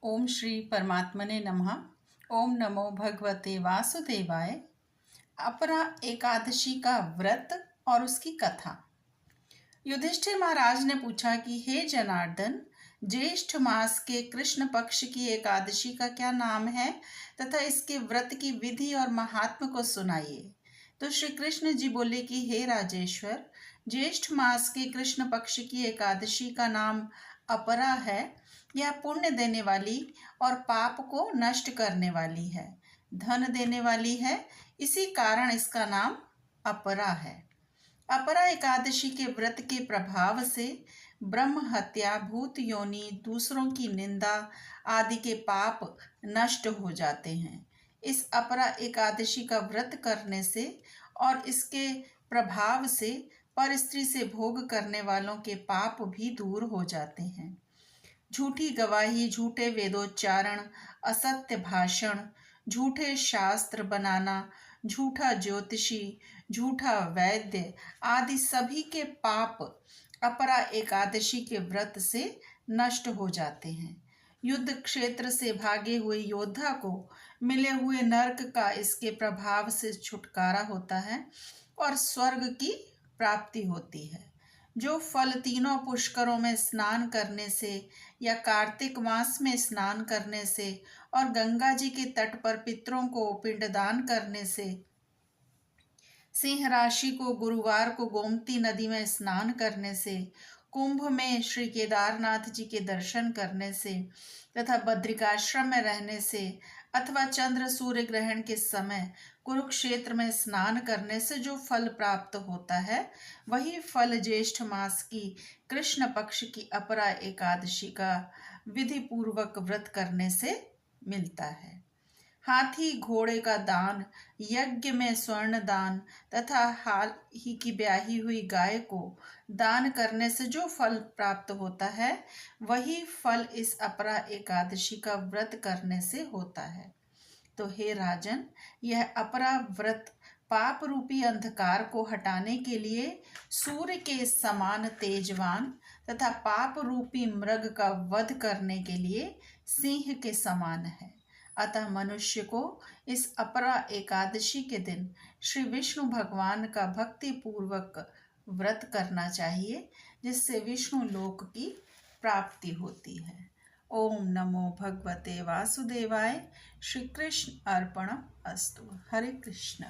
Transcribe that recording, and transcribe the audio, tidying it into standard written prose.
ओम श्री परमात्मने नमः। ओम नमो भगवते वासुदेवाय। अपरा एकादशी का व्रत और उसकी कथा। युधिष्ठिर महाराज ने पूछा कि हे जनार्दन, ज्येष्ठ मास के कृष्ण पक्ष की एकादशी का क्या नाम है तथा इसके व्रत की विधि और महात्म को सुनाइए। तो श्री कृष्ण जी बोले कि हे राजेश्वर, ज्येष्ठ मास के कृष्ण पक्ष की एकादशी का नाम अपरा है। यह पुण्य देने वाली और पाप को नष्ट करने वाली है, धन देने वाली है, इसी कारण इसका नाम अपरा है। अपरा एकादशी के व्रत के प्रभाव से ब्रह्म हत्या, भूत योनि, दूसरों की निंदा आदि के पाप नष्ट हो जाते हैं। इस अपरा एकादशी का व्रत करने से और इसके प्रभाव से पर स्त्री से भोग करने वालों के पाप भी दूर हो जाते हैं। झूठी गवाही, झूठे वेदोच्चारण, असत्य भाषण, झूठे शास्त्र बनाना, झूठा ज्योतिषी, झूठा वैद्य आदि सभी के पाप अपरा एकादशी के व्रत से नष्ट हो जाते हैं। युद्ध क्षेत्र से भागे हुए योद्धा को मिले हुए नरक का इसके प्रभाव से छुटकारा होता है और स्वर्ग की प्राप्ति होती है। जो फल तीनों पुष्करों में स्नान करने से या कार्तिक मास में स्नान करने से और गंगा जी के तट पर पितरों को पिंडदान करने से, सिंह राशि को गुरुवार को गोमती नदी में स्नान करने से, कुंभ में श्री केदारनाथ जी के दर्शन करने से तथा बद्रिकाश्रम में रहने से अथवा चंद्र सूर्य ग्रहण के समय कुरुक्षेत्र में स्नान करने से जो फल प्राप्त होता है, वही फल ज्येष्ठ मास की कृष्ण पक्ष की अपरा एकादशी का विधि पूर्वक व्रत करने से मिलता है। हाथी घोड़े का दान, यज्ञ में स्वर्ण दान तथा हाल ही की ब्याही हुई गाय को दान करने से जो फल प्राप्त होता है, वही फल इस अपरा एकादशी का व्रत करने से होता है। तो हे राजन, यह अपरा व्रत पाप रूपी अंधकार को हटाने के लिए सूर्य के समान तेजवान तथा पाप रूपी मृग का वध करने के लिए सिंह के समान है। अतः मनुष्य को इस अपरा एकादशी के दिन श्री विष्णु भगवान का भक्ति पूर्वक व्रत करना चाहिए, जिससे विष्णु लोक की प्राप्ति होती है। ओम नमो भगवते वासुदेवाय। श्री कृष्ण अर्पणम अस्तु। हरे कृष्ण।